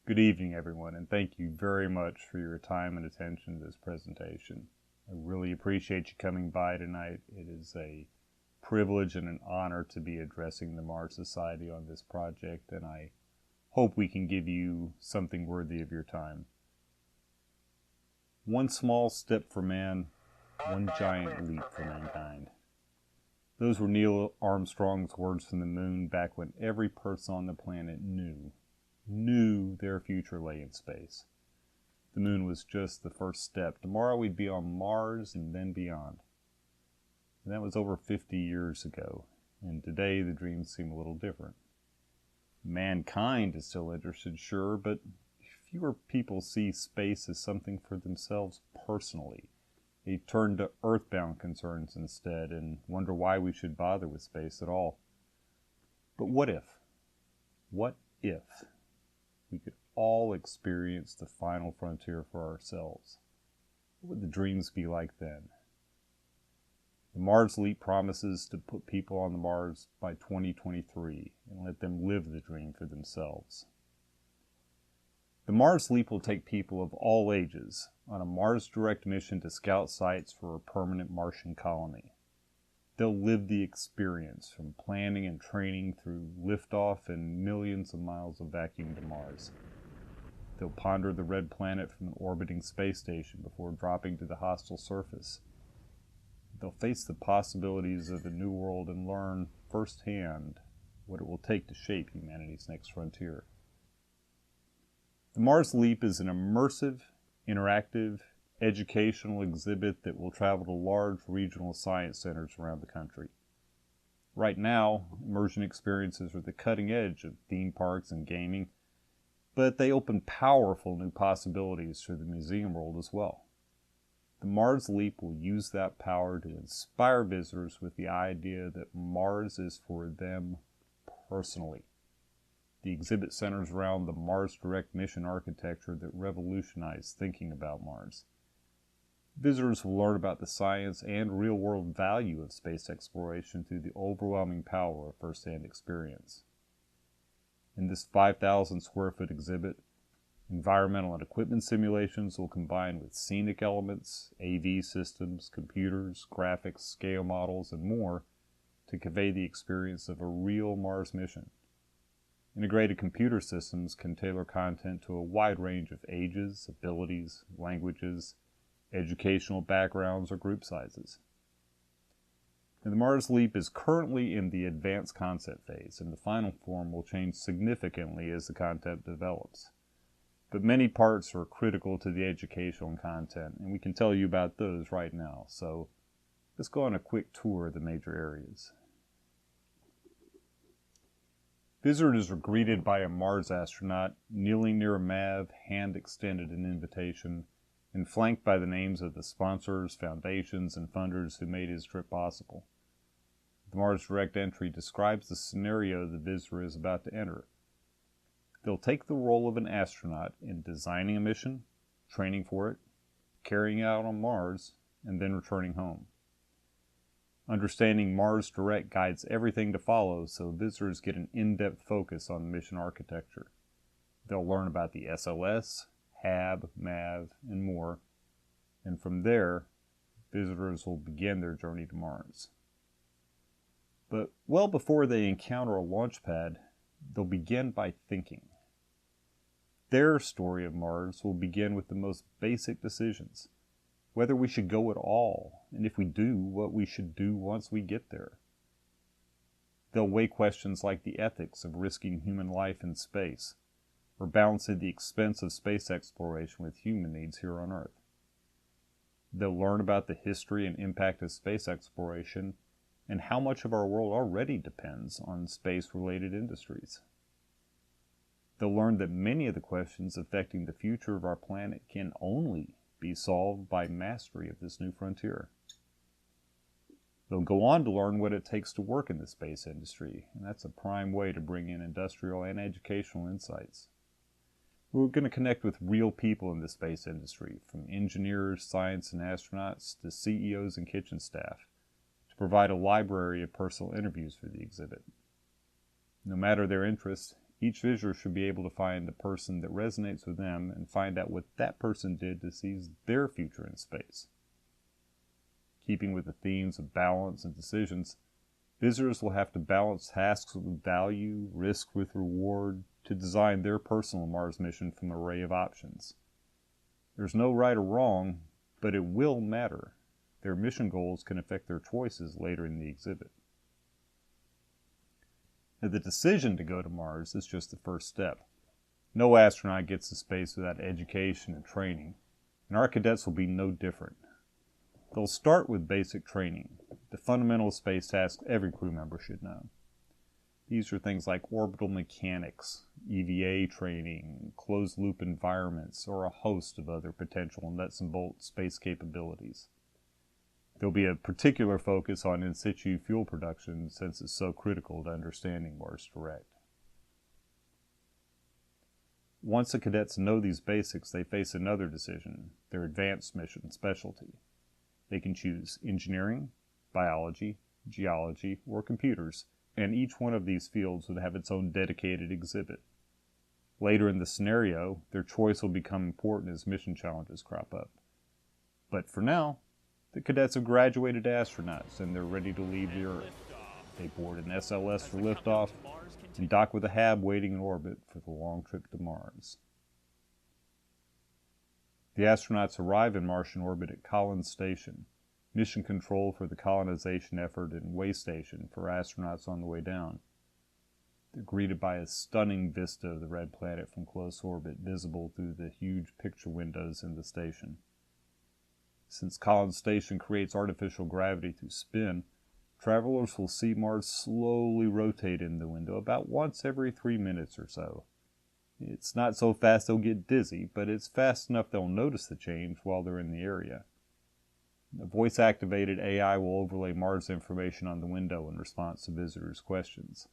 Good evening, everyone, and thank you very much for your time and attention to this presentation. I really appreciate you coming by tonight. It is a privilege and an honor to be addressing the Mars Society on this project, and I hope we can give you something worthy of your time. One small step for man, one giant leap for mankind. Those were Neil Armstrong's words from the moon back when every person on the planet knew their future lay in space. The moon was just the first step. Tomorrow we'd be on Mars and then beyond. And that was over 50 years ago, and today the dreams seem a little different. Mankind is still interested, sure, but fewer people see space as something for themselves personally. They turn to earthbound concerns instead and wonder why we should bother with space at all. But what if we could all experience the final frontier for ourselves? What would the dreams be like then? The Mars Leap promises to put people on the Mars by 2023 and let them live the dream for themselves. The Mars Leap will take people of all ages on a Mars Direct mission to scout sites for a permanent Martian colony. They'll live the experience from planning and training through liftoff and millions of miles of vacuum to Mars. They'll ponder the red planet from an orbiting space station before dropping to the hostile surface. They'll face the possibilities of a new world and learn firsthand what it will take to shape humanity's next frontier. The Mars Leap is an immersive, interactive, educational exhibit that will travel to large regional science centers around the country. Right now, immersion experiences are the cutting edge of theme parks and gaming, but they open powerful new possibilities for the museum world as well. The Mars Leap will use that power to inspire visitors with the idea that Mars is for them personally. The exhibit centers around the Mars Direct mission architecture that revolutionized thinking about Mars. Visitors will learn about the science and real-world value of space exploration through the overwhelming power of first-hand experience. In this 5,000 square foot exhibit, environmental and equipment simulations will combine with scenic elements, AV systems, computers, graphics, scale models, and more to convey the experience of a real Mars mission. Integrated computer systems can tailor content to a wide range of ages, abilities, languages, educational backgrounds, or group sizes. And the Mars Leap is currently in the advanced concept phase, and the final form will change significantly as the content develops. But many parts are critical to the educational content, and we can tell you about those right now. So let's go on a quick tour of the major areas. Visitors are greeted by a Mars astronaut kneeling near a MAV, hand extended in invitation, and flanked by the names of the sponsors, foundations, and funders who made his trip possible. The Mars Direct entry describes the scenario the visitor is about to enter. They'll take the role of an astronaut in designing a mission, training for it, carrying it out on Mars, and then returning home. Understanding Mars Direct guides everything to follow, so visitors get an in-depth focus on the mission architecture. They'll learn about the SLS, HAB, MAV, and more, and from there, visitors will begin their journey to Mars. But well before they encounter a launch pad, they'll begin by thinking. Their story of Mars will begin with the most basic decisions. Whether we should go at all, and if we do, what we should do once we get there. They'll weigh questions like the ethics of risking human life in space, or balancing the expense of space exploration with human needs here on Earth. They'll learn about the history and impact of space exploration, and how much of our world already depends on space-related industries. They'll learn that many of the questions affecting the future of our planet can only be solved by mastery of this new frontier. They'll go on to learn what it takes to work in the space industry, and that's a prime way to bring in industrial and educational insights. We're going to connect with real people in the space industry, from engineers, science, and astronauts to CEOs and kitchen staff, to provide a library of personal interviews for the exhibit. No matter their interest, Each visitor should be able to find the person that resonates with them and find out what that person did to seize their future in space. Keeping with the themes of balance and decisions, visitors will have to balance tasks with value, risk with reward, to design their personal Mars mission from an array of options. There's no right or wrong, but it will matter. Their mission goals can affect their choices later in the exhibit. Now, the decision to go to Mars is just the first step. No astronaut gets to space without education and training, and our cadets will be no different. They'll start with basic training, the fundamental space tasks every crew member should know. These are things like orbital mechanics, EVA training, closed-loop environments, or a host of other potential nuts and bolts space capabilities. There'll be a particular focus on in-situ fuel production since it's so critical to understanding Mars Direct. Once the cadets know these basics, they face another decision, their advanced mission specialty. They can choose engineering, biology, geology, or computers, and each one of these fields would have its own dedicated exhibit. Later in the scenario, their choice will become important as mission challenges crop up. But for now, the cadets have graduated astronauts and they're ready to leave the Earth. They board an SLS for liftoff and dock with a HAB waiting in orbit for the long trip to Mars. The astronauts arrive in Martian orbit at Collins Station, mission control for the colonization effort and way station for astronauts on the way down. They're greeted by a stunning vista of the red planet from close orbit, visible through the huge picture windows in the station. Since Collins Station creates artificial gravity through spin, travelers will see Mars slowly rotate in the window about once every 3 minutes or so. It's not so fast they'll get dizzy, but it's fast enough they'll notice the change while they're in the area. A voice-activated AI will overlay Mars information on the window in response to visitors' questions.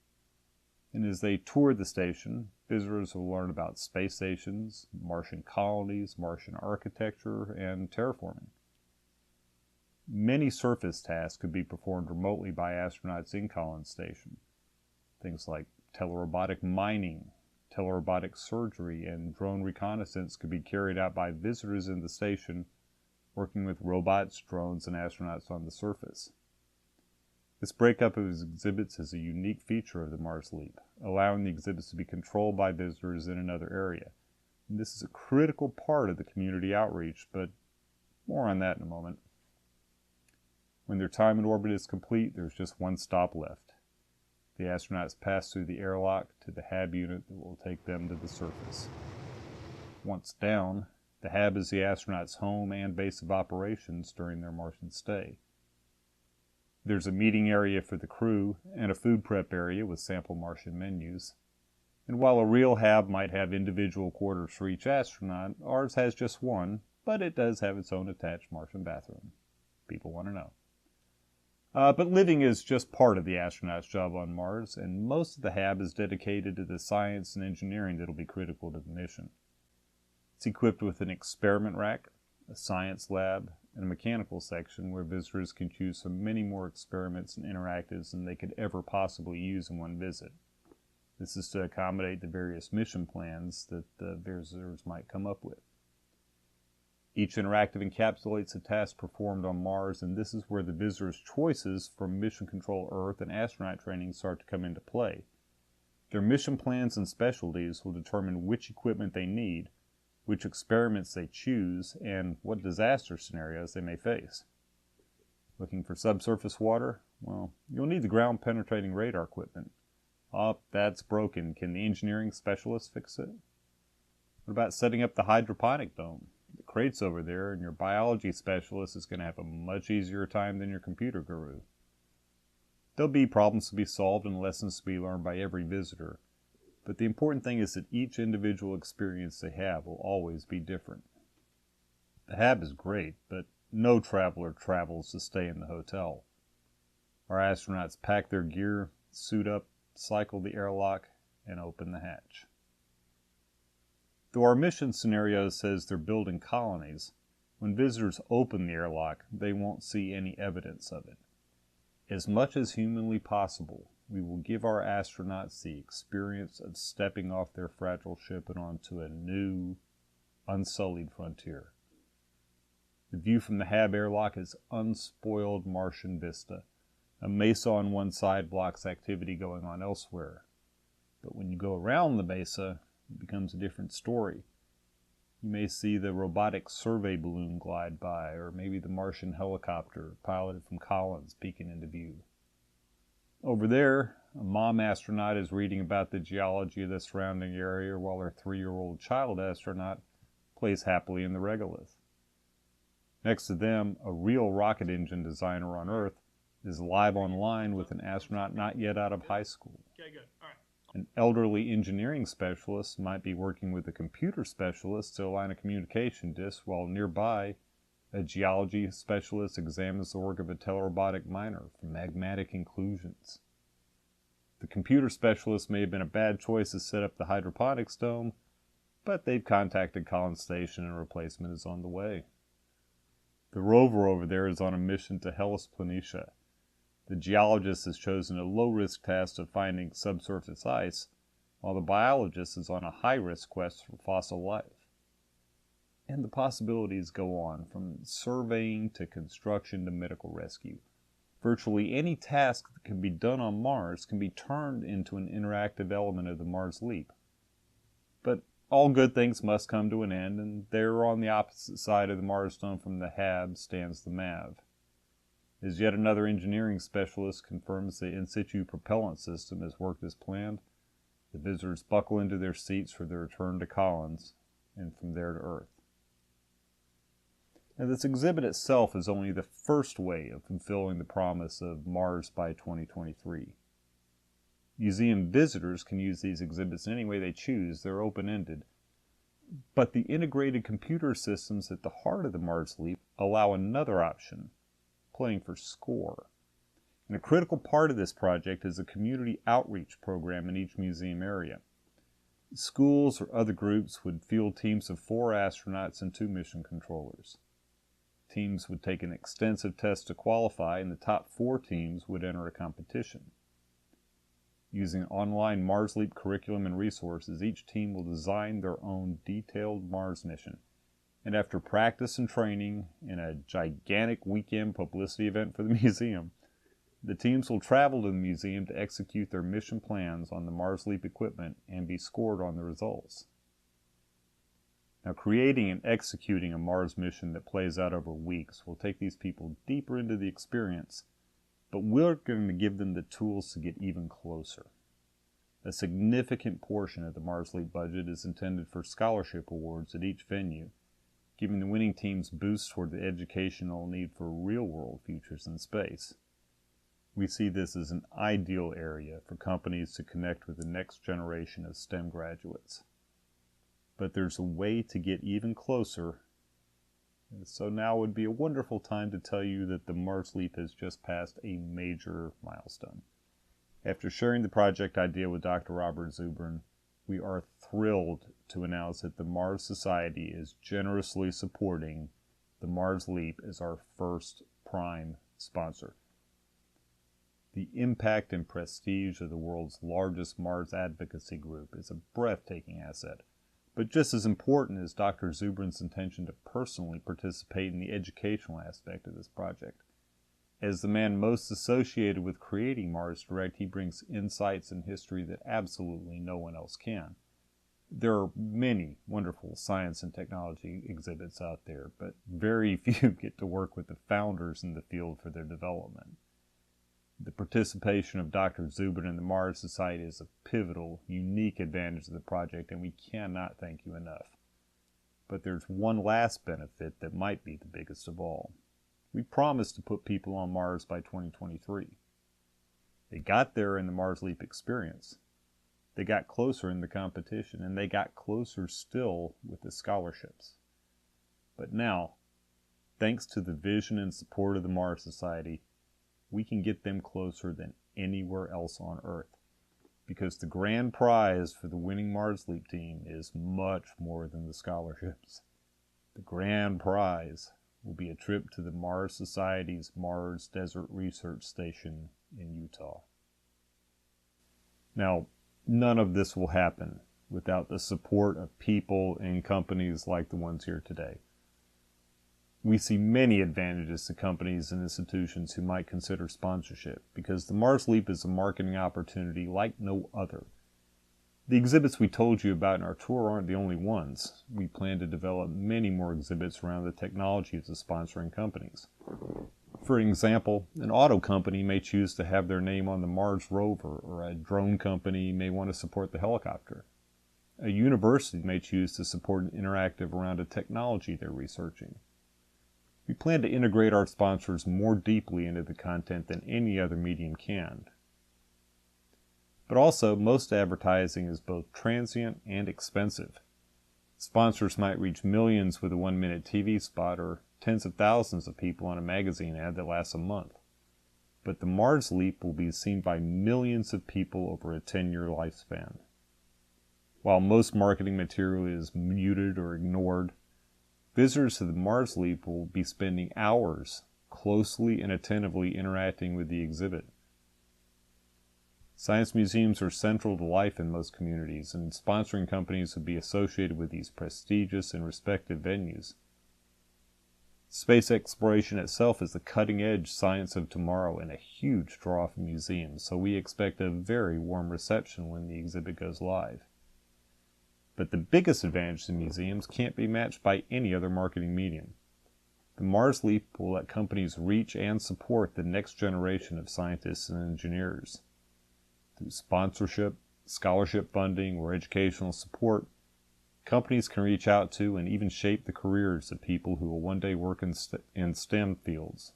And as they tour the station, visitors will learn about space stations, Martian colonies, Martian architecture, and terraforming. Many surface tasks could be performed remotely by astronauts in Collins Station. Things like telerobotic mining, telerobotic surgery, and drone reconnaissance could be carried out by visitors in the station, working with robots, drones, and astronauts on the surface. This breakup of exhibits is a unique feature of the Mars Leap, allowing the exhibits to be controlled by visitors in another area. And this is a critical part of the community outreach, but more on that in a moment. When their time in orbit is complete, there's just one stop left. The astronauts pass through the airlock to the HAB unit that will take them to the surface. Once down, the HAB is the astronauts' home and base of operations during their Martian stay. There's a meeting area for the crew and a food prep area with sample Martian menus. And while a real HAB might have individual quarters for each astronaut, ours has just one, but it does have its own attached Martian bathroom. People want to know. But living is just part of the astronaut's job on Mars, and most of the HAB is dedicated to the science and engineering that will be critical to the mission. It's equipped with an experiment rack, a science lab, and a mechanical section where visitors can choose from many more experiments and interactives than they could ever possibly use in one visit. This is to accommodate the various mission plans that the visitors might come up with. Each interactive encapsulates a task performed on Mars, and this is where the visitors' choices from Mission Control Earth and astronaut training start to come into play. Their mission plans and specialties will determine which equipment they need, which experiments they choose, and what disaster scenarios they may face. Looking for subsurface water? Well, you'll need the ground-penetrating radar equipment. Oh, that's broken. Can the engineering specialist fix it? What about setting up the hydroponic dome? The crate's over there, and your biology specialist is going to have a much easier time than your computer guru. There'll be problems to be solved and lessons to be learned by every visitor, but the important thing is that each individual experience they have will always be different. The HAB is great, but no traveler travels to stay in the hotel. Our astronauts pack their gear, suit up, cycle the airlock, and open the hatch. Though our mission scenario says they're building colonies, when visitors open the airlock, they won't see any evidence of it. As much as humanly possible, we will give our astronauts the experience of stepping off their fragile ship and onto a new, unsullied frontier. The view from the Hab airlock is unspoiled Martian vista. A mesa on one side blocks activity going on elsewhere. But when you go around the mesa, it becomes a different story. You may see the robotic survey balloon glide by, or maybe the Martian helicopter piloted from Collins peeking into view. Over there, a mom astronaut is reading about the geology of the surrounding area while her 3-year-old child astronaut plays happily in the regolith. Next to them, a real rocket engine designer on Earth is live online with an astronaut not yet out of high school. Okay, good. All right. An elderly engineering specialist might be working with a computer specialist to align a communication disk, while nearby, a geology specialist examines the work of a telerobotic miner for magmatic inclusions. The computer specialist may have been a bad choice to set up the hydroponics dome, but they've contacted Collins Station and a replacement is on the way. The rover over there is on a mission to Hellas Planitia. The geologist has chosen a low-risk task of finding subsurface ice, while the biologist is on a high-risk quest for fossil life. And the possibilities go on, from surveying to construction to medical rescue. Virtually any task that can be done on Mars can be turned into an interactive element of the Mars Leap. But all good things must come to an end, and there on the opposite side of the Mars Dome from the Hab stands the MAV. As yet another engineering specialist confirms the in-situ propellant system has worked as planned, the visitors buckle into their seats for their return to Collins, and from there to Earth. Now, this exhibit itself is only the first way of fulfilling the promise of Mars by 2023. Museum visitors can use these exhibits in any way they choose. They're open-ended. But the integrated computer systems at the heart of the Mars Leap allow another option, playing for score. And a critical part of this project is a community outreach program in each museum area. Schools or other groups would field teams of 4 astronauts and 2 mission controllers. Teams would take an extensive test to qualify, and the top 4 teams would enter a competition. Using online Mars Leap curriculum and resources, each team will design their own detailed Mars mission. And after practice and training in a gigantic weekend publicity event for the museum, the teams will travel to the museum to execute their mission plans on the Mars Leap equipment and be scored on the results. Now, creating and executing a Mars mission that plays out over weeks will take these people deeper into the experience, but we're going to give them the tools to get even closer. A significant portion of the Mars Leap budget is intended for scholarship awards at each venue, giving the winning teams boosts toward the educational need for real-world futures in space. We see this as an ideal area for companies to connect with the next generation of STEM graduates. But there's a way to get even closer, and so now would be a wonderful time to tell you that the Mars Leap has just passed a major milestone. After sharing the project idea with Dr. Robert Zubrin, we are thrilled to announce that the Mars Society is generously supporting the Mars Leap as our first prime sponsor. The impact and prestige of the world's largest Mars advocacy group is a breathtaking asset, but just as important is Dr. Zubrin's intention to personally participate in the educational aspect of this project. As the man most associated with creating Mars Direct, he brings insights and history that absolutely no one else can. There are many wonderful science and technology exhibits out there, but very few get to work with the founders in the field for their development. The participation of Dr. Zubrin in the Mars Society is a pivotal, unique advantage of the project, and we cannot thank you enough. But there's one last benefit that might be the biggest of all. We promised to put people on Mars by 2023. They got there in the Mars Leap experience. They got closer in the competition, and they got closer still with the scholarships. But now, thanks to the vision and support of the Mars Society, we can get them closer than anywhere else on Earth, because the grand prize for the winning Mars Leap team is much more than the scholarships. The grand prize will be a trip to the Mars Society's Mars Desert Research Station in Utah. Now, none of this will happen without the support of people and companies like the ones here today. We see many advantages to companies and institutions who might consider sponsorship because the Mars Leap is a marketing opportunity like no other. The exhibits we told you about in our tour aren't the only ones. We plan to develop many more exhibits around the technologies of sponsoring companies. For example, an auto company may choose to have their name on the Mars rover, or a drone company may want to support the helicopter. A university may choose to support an interactive around a technology they're researching. We plan to integrate our sponsors more deeply into the content than any other medium can. But also, most advertising is both transient and expensive. Sponsors might reach millions with a 1-minute TV spot or tens of thousands of people on a magazine ad that lasts a month. But the Mars Leap will be seen by millions of people over a 10-year lifespan. While most marketing material is muted or ignored, visitors to the Mars Leap will be spending hours closely and attentively interacting with the exhibit. Science museums are central to life in most communities, and sponsoring companies would be associated with these prestigious and respected venues. Space exploration itself is the cutting-edge science of tomorrow and a huge draw for museums, so we expect a very warm reception when the exhibit goes live. But the biggest advantage to museums can't be matched by any other marketing medium. The Mars Leap will let companies reach and support the next generation of scientists and engineers. Through sponsorship, scholarship funding, or educational support, companies can reach out to and even shape the careers of people who will one day work in STEM fields,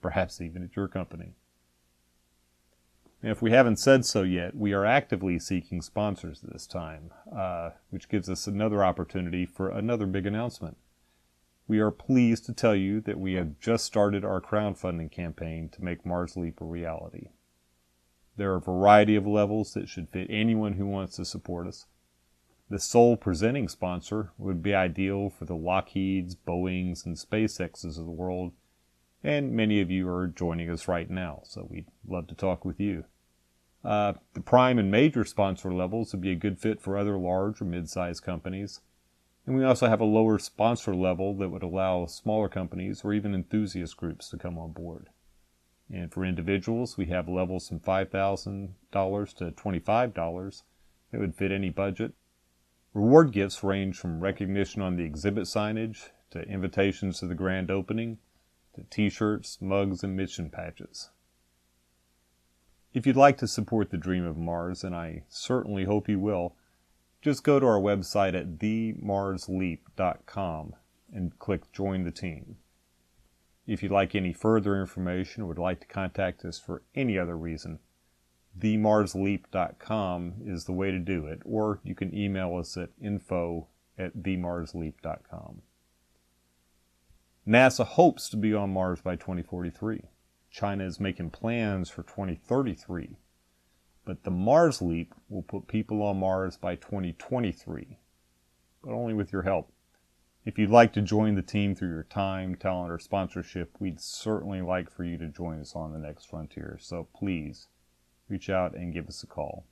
perhaps even at your company. And if we haven't said so yet, we are actively seeking sponsors this time, which gives us another opportunity for another big announcement. We are pleased to tell you that we have just started our crowdfunding campaign to make Mars Leap a reality. There are a variety of levels that should fit anyone who wants to support us. The sole presenting sponsor would be ideal for the Lockheeds, Boeings, and SpaceXs of the world, and many of you are joining us right now, so we'd love to talk with you. The prime and major sponsor levels would be a good fit for other large or mid-sized companies, and we also have a lower sponsor level that would allow smaller companies or even enthusiast groups to come on board. And for individuals, we have levels from $5,000 to $25 that would fit any budget. Reward gifts range from recognition on the exhibit signage to invitations to the grand opening to t-shirts, mugs, and mission patches. If you'd like to support the Dream of Mars, and I certainly hope you will, just go to our website at themarsleap.com and click Join the Team. If you'd like any further information or would like to contact us for any other reason, themarsleap.com is the way to do it, or you can email us at info@themarsleap.com. NASA hopes to be on Mars by 2043. China is making plans for 2033. But the Mars Leap will put people on Mars by 2023, but only with your help. If you'd like to join the team through your time, talent, or sponsorship, we'd certainly like for you to join us on the next frontier. So please, reach out and give us a call.